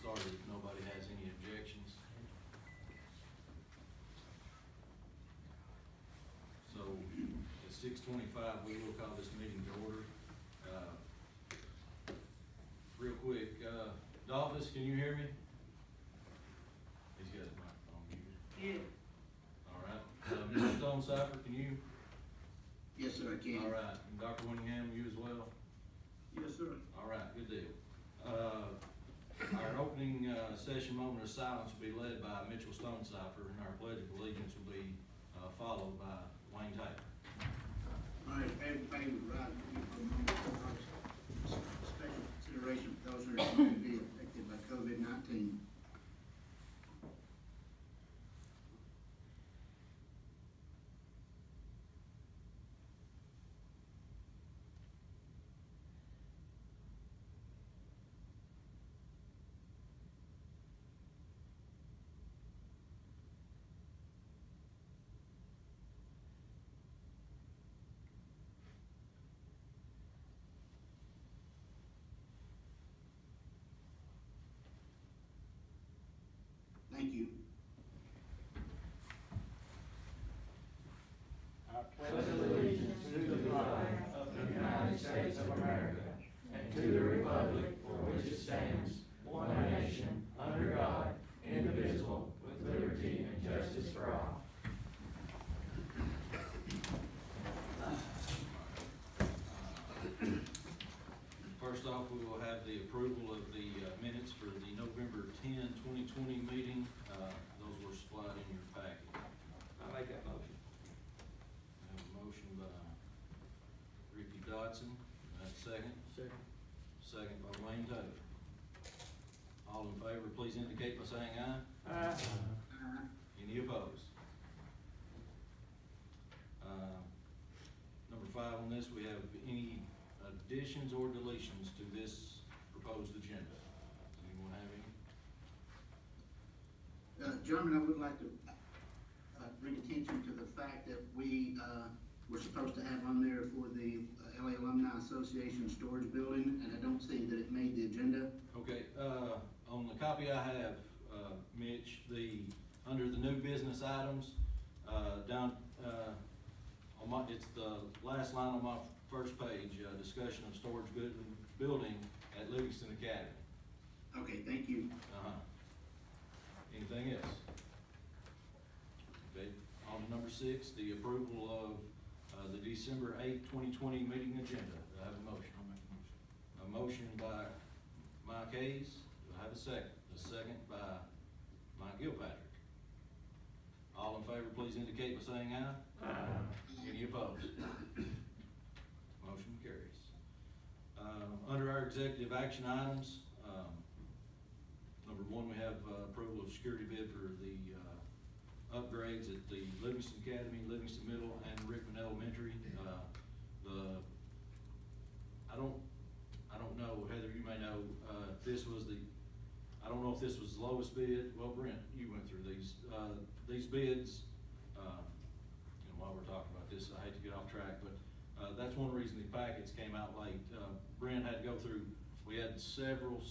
started if nobody has any objections. So at 6:25, we will call this meeting to order. Real quick, Dolphus, can you hear me? He's got his microphone muted. Yeah. All right. Mr. Stonecipher, can you? Yes, sir, I can. All right. And Dr. Winningham, you as well? Yes, sir. All right, good deal. Our opening session moment of silence will be led by Mitchell Stonecipher, and our pledge of allegiance will be followed by Wayne Taylor. All right, everybody would rise for a moment of special consideration for those who are going to be affected by COVID-19. Thank you. I pledge allegiance to the flag of the United States of America and to the republic for which it stands, one nation, under God, indivisible, with liberty and justice for all. First off, we will have the approval of the minutes for the November 10, 2020 meeting. Those were supplied in your packet. I make that motion. I have a motion by Ricky Dodson. That's second. Second. Second by Wayne Taylor. All in favor, please indicate by saying aye. Aye. Any opposed? Number 5 on this, we have any additions or deletions to this proposed agenda? Does anyone have any? Gentlemen, I would like to bring attention to the fact that we were supposed to have on there for the LA Alumni Association storage building, and I don't see that it made the agenda. Okay, on the copy I have, Mitch, under the new business items, down it's the last line on my first page, discussion of storage building at Livingston Academy. Okay, thank you. Anything else? Okay, on to number 6, the approval of the December 8, 2020 meeting agenda. Do I have a motion? I'll make a motion. A motion by Mike Hayes. Do I have a second? A second by Mike Gilpatrick. All in favor, please indicate by saying aye. Aye. Any opposed? Motion carries. Under our executive action items, number 1, we have approval of security bid for the upgrades at the Livingston Academy, Livingston Middle, and Rickman Elementary. I don't know, Heather, you may know, if this was I don't know if this was the lowest bid. Well, Brent, you went through these bids. While we're talking about this, I hate to get off track, but that's one reason the packets came out late. Brent had to go through, we had several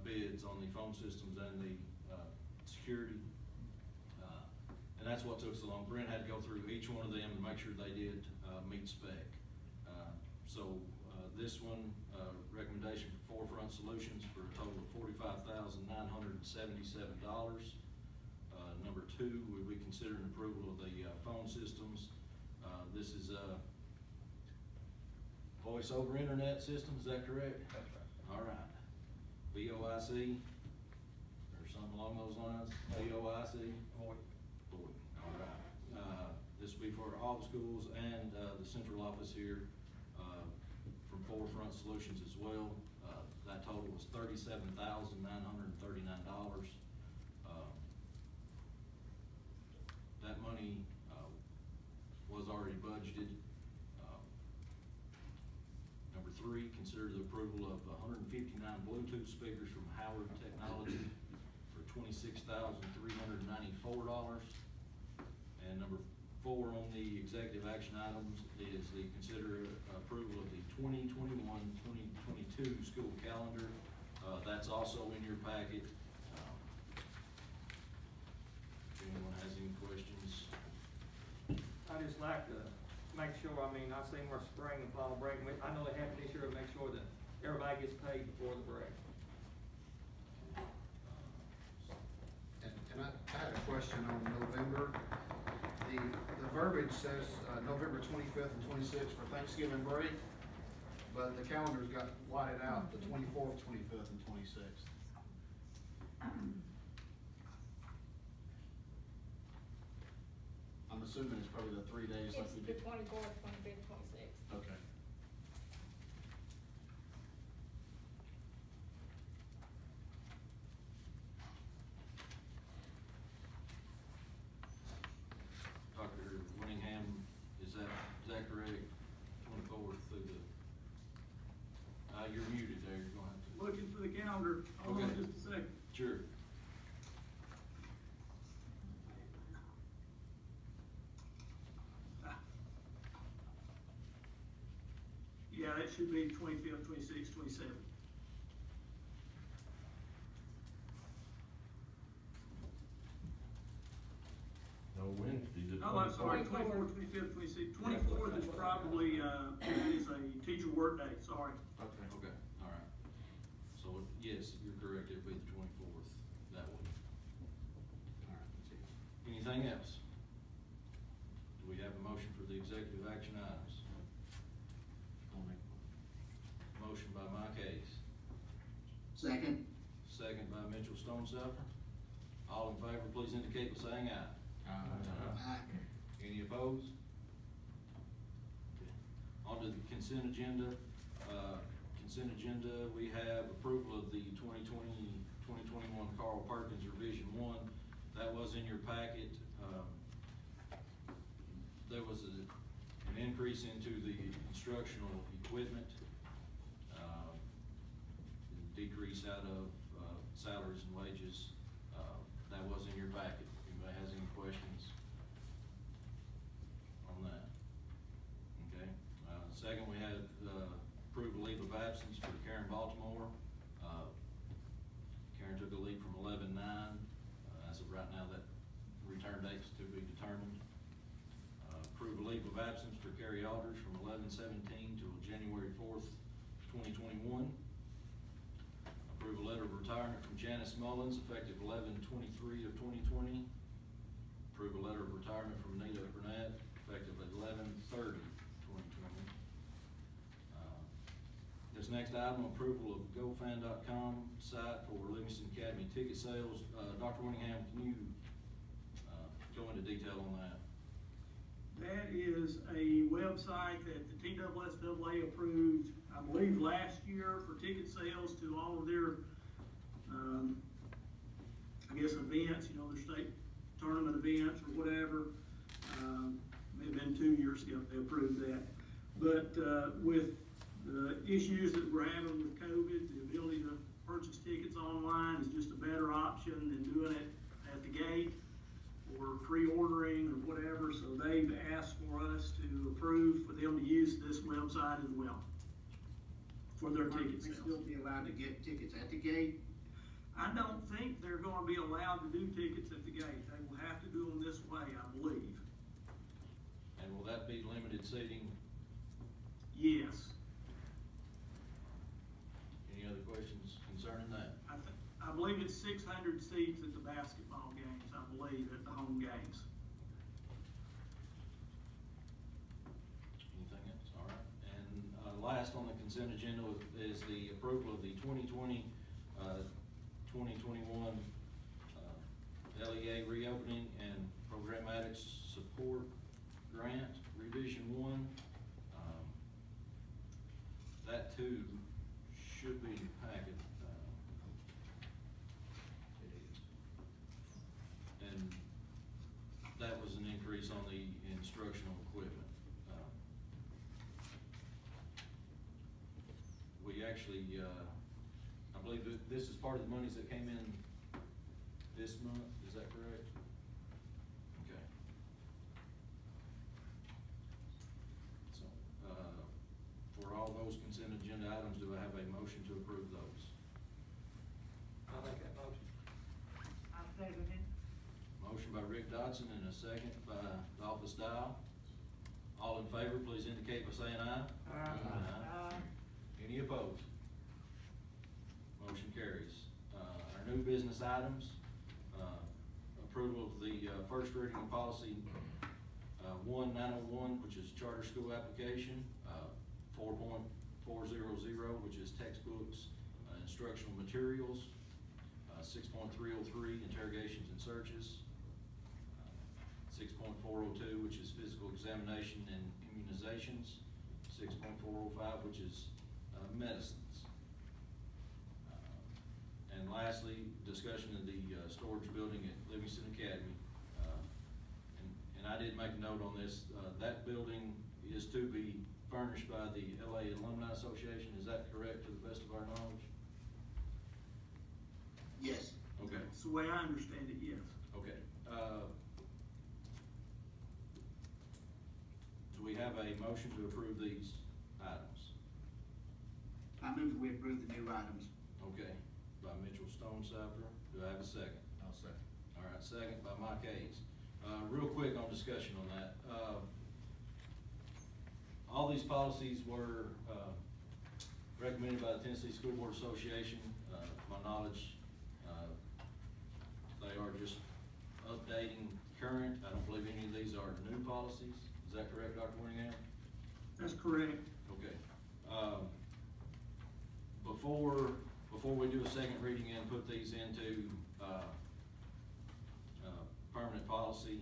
bids on the phone systems and the security, and that's what took so long. Brent had to go through each one of them to make sure they did meet spec. So this one, recommendation for Forefront Solutions for a total of $45,977. Number 2, would we consider an approval of the phone systems? This is voice over internet system, is that correct? That's right. All right. VoIC, or something along those lines? VoIC? Void. Void. All right. This will be for all the schools and the central office here from Forefront Solutions as well. That total was $37,939. That money was already budgeted. Number 3, consider the approval of 159 Bluetooth speakers from Howard Technology for $26,394. And number 4 on the executive action items is the consider approval of the 2021-2022 school calendar That's also in your packet. If anyone has any questions. I just like to make sure, I mean, I seen where spring and fall break, I know they happen this year, to make sure that everybody gets paid before the break. And I had a question on November. The verbiage says, November 25th and 26th for Thanksgiving break, but the calendars got whited out, the 24th, 25th, and 26th. I'm assuming it's probably the 3 days like It's we the did. 24th, 25th, 26th. Okay. Dr. Winningham, is that correct? 24th through the, you're muted there, you're going to have to. Looking for the calendar, hold on Okay. just a second. Sure. Yeah, it should be 25th, 26th, 27th. No Wednesday, the Oh, I'm sorry, 24th. 24th, 25th, 26th. 24th is probably, is a teacher work day, sorry. Okay. Okay, all right. So, yes, you're correct, it'll be the 24th that week. All right, that's it. Anything else? Do we have a motion for the executive action items? I'll make one. Motion by Mike Hayes, Second. second by Mitchell Stoneselfer. All in favor, please indicate by saying aye. Aye. Any opposed? Okay. On to the consent agenda. Consent agenda, we have approval of the 2020-2021 Carl Perkins Revision 1. That was in your packet. There was an increase into the instructional equipment, decrease out of salaries and wages. That was in your packet. Anybody has any questions on that? Okay. Second, we have approved leave of absence for Karen Baltimore. Karen took a leave from 11/9. As of right now, that return date's to be determined. Approve a leave of absence for Carrie Alders from 11/17 till January 4th, 2021. Approve a letter of retirement from Janice Mullins effective 11/23 of 2020. Approve a letter of retirement from Nita Burnett effective 11/30, 2020. This next item, approval of GoFan.com site for Livingston Academy ticket sales. Dr. Winningham, can you go into detail on that? That is a website that the TSSAA approved, I believe, last year for ticket sales to all of their, I guess, events, you know, their state tournament events or whatever. May have been 2 years ago they approved that. But with the issues that we're having with COVID, the ability to purchase tickets online is just a better option than doing it at the gate or pre-ordering or whatever, so they've asked for us to approve for them to use this website as well for their ticket They sales. still be allowed to get tickets at the gate? I don't think they're gonna be allowed to do tickets at the gate. They will have to do them this way, I believe. And will that be limited seating? Yes. Any other questions concerning that? I believe it's 600 seats at the basketball games, I believe, at the home games. Anything else? All right. And last on the consent agenda is the approval of the 2020-2021 LEA reopening and programmatic support grant, revision 1. That too should be in your packet. And that was an increase on the instructional equipment. We actually, I believe that this is part of the monies that came in this month, is that correct? Okay. So, for all those consent agenda items, do I have a motion to approve those? by Rick Dodson and a second by Dolphus Dial. All in favor, please indicate by saying aye. Aye. Any opposed? Motion carries. Our new business items, approval of the first reading of policy 1901, which is charter school application, 4.400, which is textbooks, instructional materials, 6.303, interrogations and searches, 6.402, which is physical examination and immunizations, 6.405, which is medicines. And lastly, discussion of the storage building at Livingston Academy. And I did make a note on this. That building is to be furnished by the LA Alumni Association. Is that correct to the best of our knowledge? Yes. Okay. That's the way I understand it, yes. Okay. Do we have a motion to approve these items? I move that we approve the new items. Okay, by Mitchell Stonecipher. Do I have a second? I'll second. All right, second by Mike Hayes. Real quick on discussion on that. All these policies were recommended by the Tennessee School Board Association. To my knowledge, they are just updating current. I don't believe any of these are new policies. Is that correct, Dr. Winningham? That's correct. Okay. Before we do a second reading and put these into permanent policy,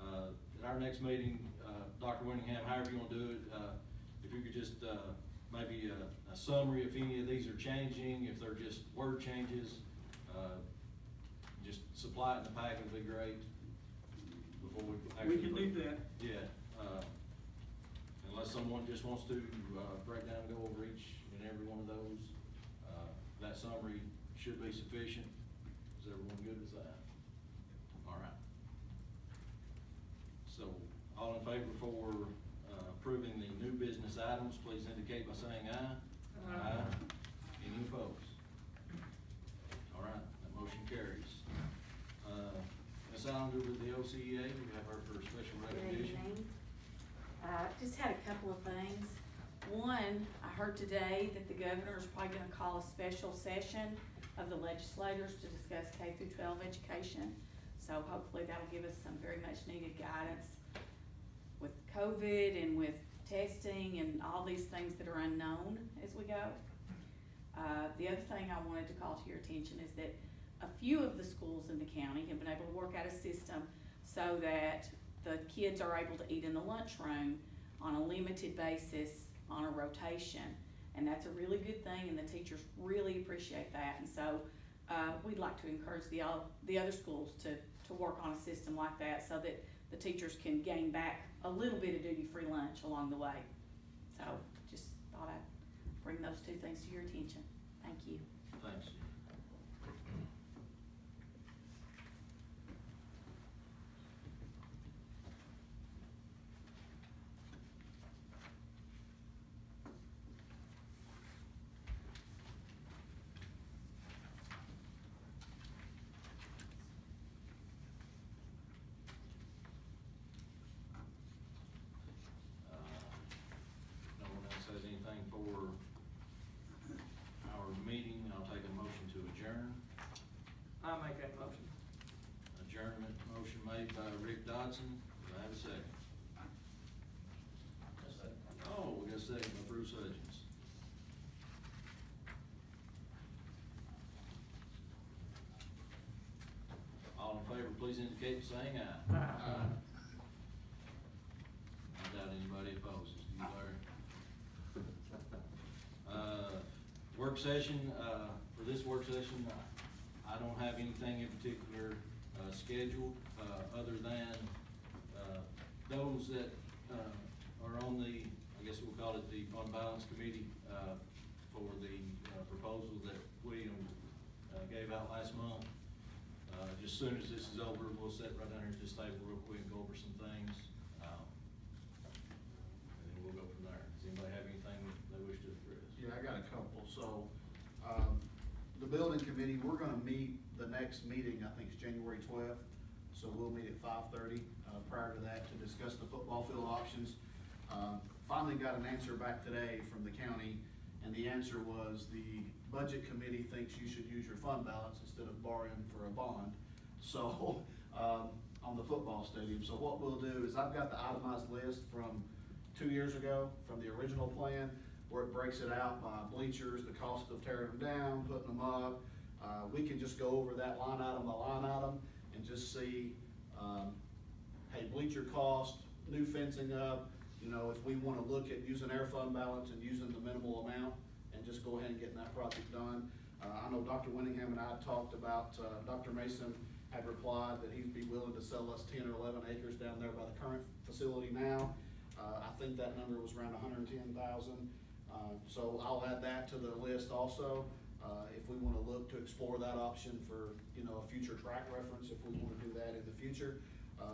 at our next meeting, Dr. Winningham, however you want to do it, if you could just maybe a summary if any of these are changing, if they're just word changes, just supply it in the packet would be great. Before we actually We can do that. Yeah. Unless someone just wants to break down and go over each and every one of those, that summary should be sufficient. Is everyone good with that? All right. So, all in favor for approving the new business items, please indicate by saying aye. Aye. Any opposed? All right, that motion carries. Ms. Allender with the OCEA, we have her for special recognition. Good evening. Just had a couple of things. One, I heard today that the governor is probably gonna call a special session of the legislators to discuss K through 12 education. So hopefully that'll give us some very much needed guidance with COVID and with testing and all these things that are unknown as we go. The other thing I wanted to call to your attention is that a few of the schools in the county have been able to work out a system so that the kids are able to eat in the lunchroom on a limited basis on a rotation. And that's a really good thing, and the teachers really appreciate that. And so we'd like to encourage the other schools to work on a system like that so that the teachers can gain back a little bit of duty-free lunch along the way. So just thought I'd bring those two things to your attention. Thank you. Thanks. No one else has anything for our meeting. I'll take a motion to adjourn. I'll make that motion. Adjournment motion made by Rick Dodson. Do I have a second? Oh, we got a second by Bruce Hudgens. All in favor, please indicate by saying aye. Aye. I doubt anybody opposes. Do you, Larry? Work session, for this work session, I don't have anything in particular scheduled, other than those that are on the, I guess we'll call it the Fund Balance Committee, for the proposal that William gave out last month. Just soon as this is over, we'll sit right down here at this table real quick and go over some things. And then we'll go from there. Does anybody have anything they wish to address? Yeah, I got a couple. So, the building committee, we're gonna meet, the next meeting, I think it's January 12th. So we'll meet at 5:30, prior to that to discuss the football field options. Finally got an answer back today from the county, and the answer was the budget committee thinks you should use your fund balance instead of borrowing for a bond. So, on the football stadium. So what we'll do is I've got the itemized list from 2 years ago, from the original plan, where it breaks it out by bleachers, the cost of tearing them down, putting them up. We can just go over that line item by line item and just see, hey, bleacher cost, new fencing up, you know, if we wanna look at using our fund balance and using the minimal amount and just go ahead and getting that project done. I know Dr. Winningham and I talked about, Dr. Mason had replied that he'd be willing to sell us 10 or 11 acres down there by the current facility now. I think that number was around 110,000. So I'll add that to the list also. If we wanna look to explore that option for, you know, a future track reference, if we wanna do that in the future.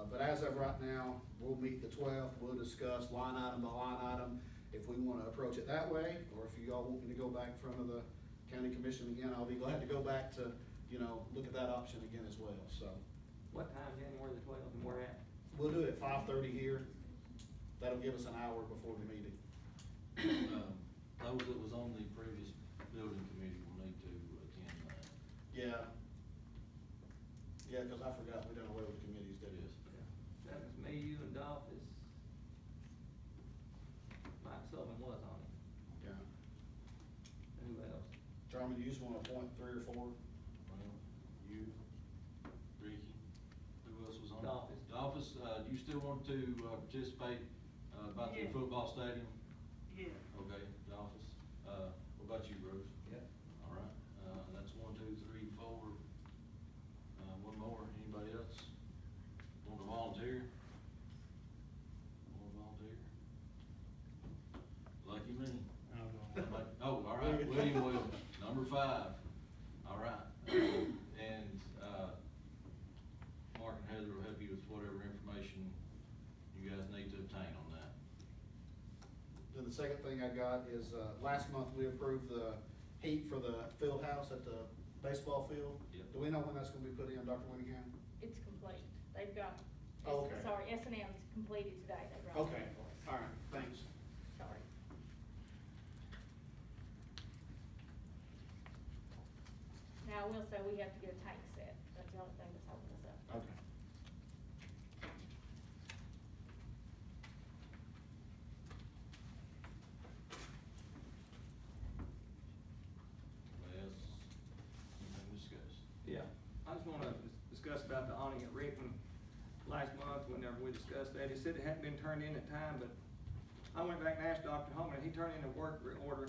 But as of right now, we'll meet the 12th, we'll discuss line item by line item, if we wanna approach it that way, or if you all want me to go back in front of the county commission again, I'll be glad to go back to, you know, look at that option again as well, so. What time, January the 12th, and where at? We'll do it at 5:30 here. That'll give us an hour before the meeting. Those that was on the previous building committee will need to attend that. Yeah. Yeah, cause I forgot we done away with committees, did it? That was me, you, and Dolphus. Mike Sullivan was on it. Yeah. And who else? Charlie, do you just wanna appoint 3 or 4? Well, you, Ricky, who else was on? Dolphus. Dolphus, do you still want to participate about the Yeah. football stadium? Yeah. Okay, Dolphus. What about you, Bruce? Yep. All right, that's 1, 2, 3, 4. One more, anybody else want to volunteer? Want to volunteer? Lucky me. Oh, all right, William Williams, number 5. All right, and, Mark and Heather will help you with whatever information you guys need to obtain on that. Then the second thing I got is, last month we approved the heat for the field house at the baseball field. Yep. Do we know when that's gonna be put in, Dr. Winningham? It's complete. They've got, Oh, okay. sorry, S&M's completed today. They brought it Okay, in for us. all right, thanks. Sorry. Now, I will say we have to get a tank set. That's the only thing that's holding us up. Okay. Anybody else, anything to discuss? Yeah, I just wanna discuss about the awning at Rickman. Last month, whenever we discussed that, he said it hadn't been turned in in time, but I went back and asked Dr. Holman, and he turned in a work order.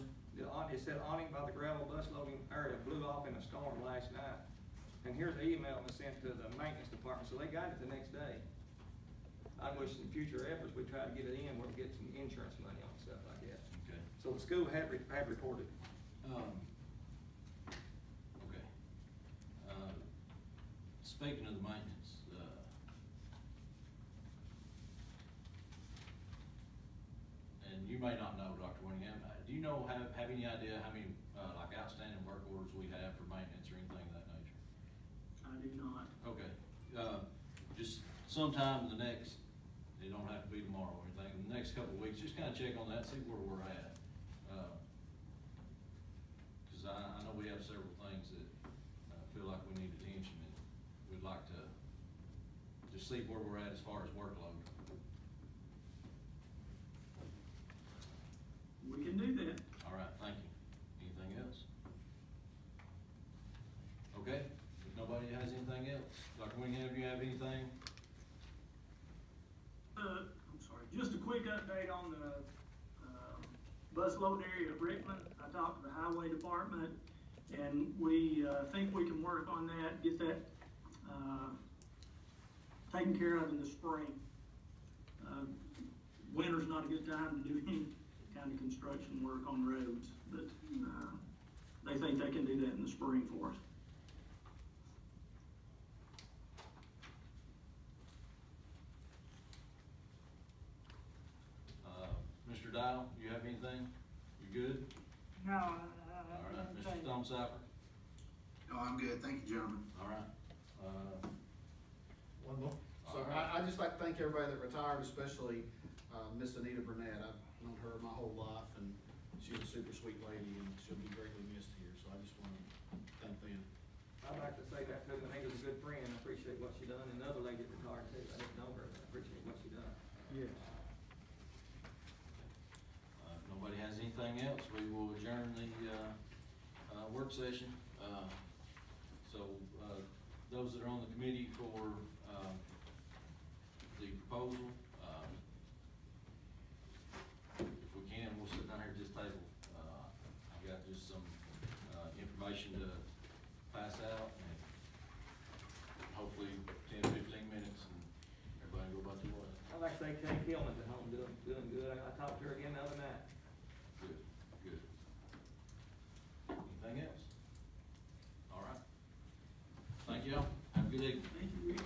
It said awning by the gravel bus loading area blew off in a storm last night. And here's the email that was sent to the maintenance department, so they got it the next day. I wish in future efforts, we try to get it in, where we get some insurance money on stuff like that. Okay. So the school had reported. Okay. Speaking of the maintenance, and you may not know, Dr. Winningham, do you know, have any idea how many, like outstanding work orders we have for maintenance or anything of that nature? I do not. Okay, just sometime in the next, it don't have to be tomorrow or anything, in the next couple of weeks, just kinda check on that, see where we're at. Cause I know we have several things that, feel like we need attention, and we'd like to just see where we're at as far as workload. We can do that. All right, thank you. Anything else? Okay, if nobody has anything else, Dr. Winningham, you have anything? I'm sorry, just a quick update on the, bus load area at Rickman. I talked to the highway department, and we, think we can work on that, get that, taken care of in the spring. Winter's not a good time to do any kind of construction work on roads, but, they think they can do that in the spring for us. Mr. Dial, you have anything? You good? No, All right, Mr. Stonecipher? No, I'm good, thank you, gentlemen. All right. One more. So I just like to thank everybody that retired, especially, Miss Anita Burnett. I've known her my whole life, and she's a super sweet lady, and she'll be greatly missed here, so I just wanna thank them. I'd like to say that too, Anita's a good friend, I appreciate what she done, and another lady that retired too, I didn't know her, but I appreciate what she done. Yes. If nobody has anything else, we will adjourn the, work session. Those that are on the committee for, the proposal, if we can, we'll sit down here at this table. I've got just some, information to pass out, and hopefully 10, 15 minutes, and everybody go about their way. I'd like to say Kay Kilman's at home doing good, I talked to her again the other night. Good, good. Anything else? All right. Thank you all. Have a good evening. Thank you, Rick.